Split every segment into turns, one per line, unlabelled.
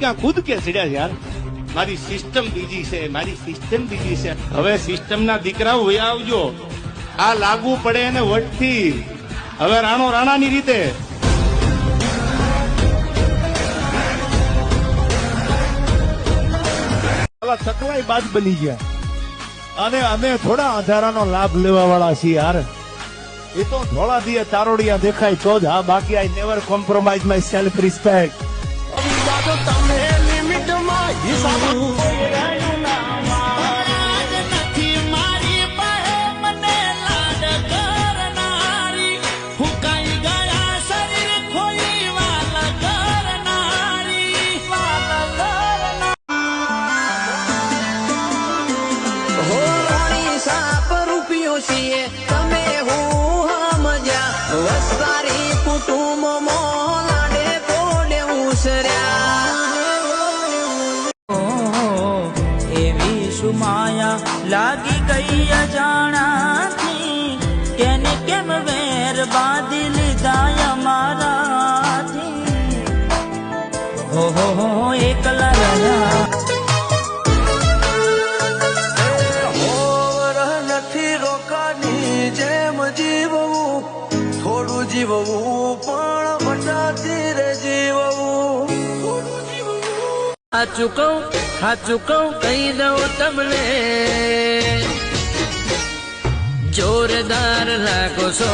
ક્યાં કૂદ કે ચડ્યા યાર. મારી સિસ્ટમ બીજી છે, મારી સિસ્ટમ બીજી છે. હવે સિસ્ટમના દીકરાઓ વયા આવજો. આ લાગુ પડે એને વટથી. હવે રાણો રાણાની રીતે.
ચકલાઈ બાદ બની ગયા અને અમે થોડા અંધારાનો લાભ લેવા વાળા છીએ યાર. એ તો ધોળા દિયે તારોડિયા દેખાય તો જ. હા, બાકી I never compromise my self respect.
તમે હું મજા વસ્તારી કુટુંબ મોલાડે કોડે ઉસર્યા એવી સુમાયા લાગી ગઈ અજાણાથી કેને કેમ વેર બાંધી લીધા અમારાથી. હો એકલા રહ્યા જીવવું પણ વટાતી રે જીવવું. હાચું કહું કહી દઉં તમને જોરદાર લાગો છો,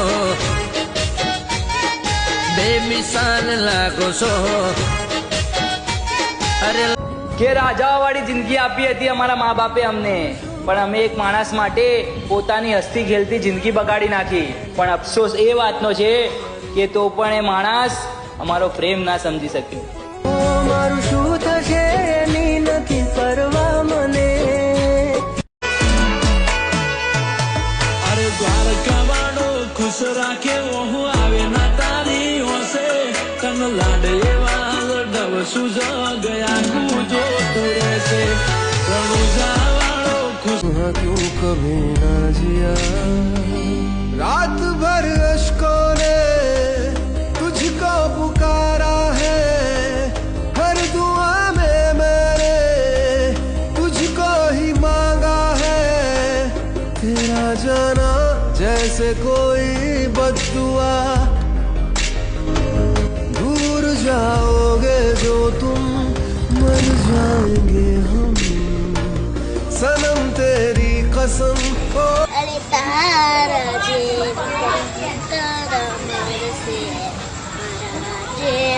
બેમિસાલ લાગો છો.
અરે કે રાજાઓ વાળી જિંદગી આપી હતી અમારા મા બાપે અમને, પણ અમે એક માણસ માટે પોતાની હસ્તી ખેલતી જિંદગી બગાડી નાખી. પણ અફસોસ એ વાતનો છે કે તો પણ એ માણસ અમારો પ્રેમ ના સમજી શક્યો.
મારું શું થશે એની નથી પરવા મને.
અરે દ્વારકાવાળો ખુશ રાખે હું આવે ના તારી હોશે તન લાડ એવા ડબ સુજ ગયા કૂજો તું રહેશે.
क्यों कभी ना जिया रात भर अश्कों ने तुझको पुकारा है हर दुआ में मैंने तुझको ही मांगा है तेरा जाना जैसे कोई बद्दुआ दूर जाओगे जो तुम मर जाएंगे हम सनम तेरी कसम.
अरे तारा मरसे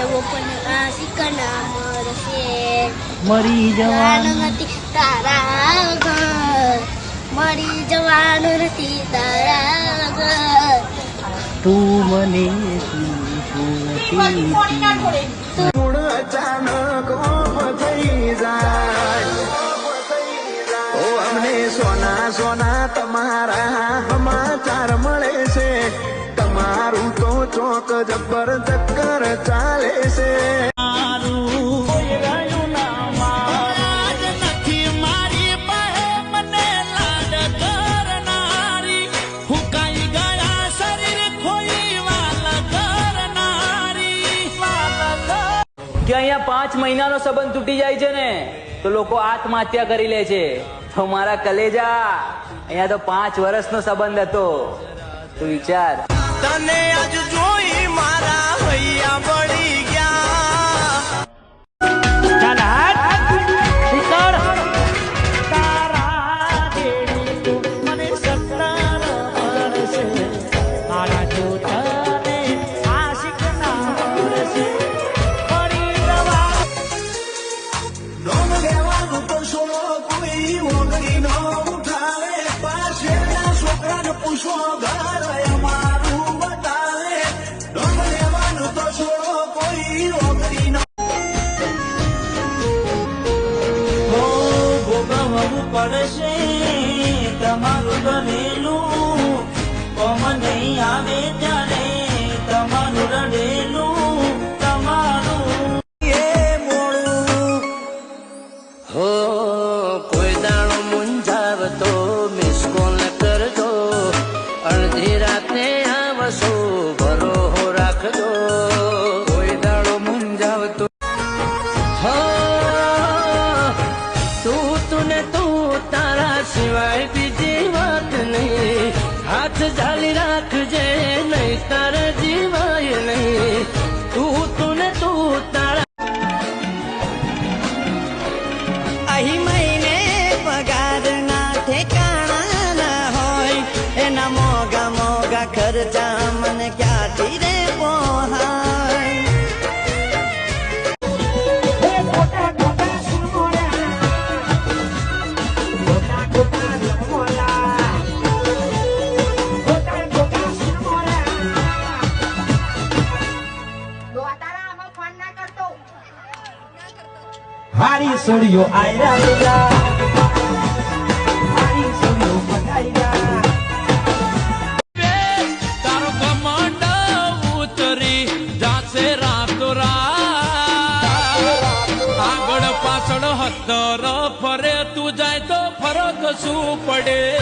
वो पण आशिकना मरसे
मरी जवान
નથી તારા ઘર મરી જવાનું નથી તારા ઘર
તું મને મૂળ અચાનક ઓફ થઈ જાય. અમને સોના સોના તમારા સમાચાર મળે છે, તમારું તો ચોક જબ્બર ચક્કર ચાલે છે.
કે અહીંયા 5 મહિનાનો સંબંધ તૂટી જાય છે ને તો લોકો આત્મહત્યા કરી લે છે. તો મારા કલેજા અહીંયા તો 5 વર્ષનો સંબંધ હતો. તું વિચાર.
તને આજ જોઈ મારા હૈયા બળી ગયા. પડશે તમારું બનેલું કોમ નહીં આવે ત્યારે તમારું રડેલું તમારું એ મોડું. હો કોઈ દાણો મુંજાવ તો મિસ કોલ કરજો, અડધી રાતે આવશો ભરો રાખજો. કોઈ દાડો મુંજાવ તો હો
તારે જીવાય નહીં તું ને તું તારા
અહીં મહિને પગાર ના ઠેકાણા ના હોય એના મોગા મોગા ખર્ચા મને ક્યાંથી રે પોહાય
હારી સોડિયો આયરા લીલા હારી સોડિયો પગાઈરા
તારો કમાન્ડ ઉતરી જાશે રાતો રાત આગળ પાછળ હતર ફરે તું જાય તો ફરક શું પડે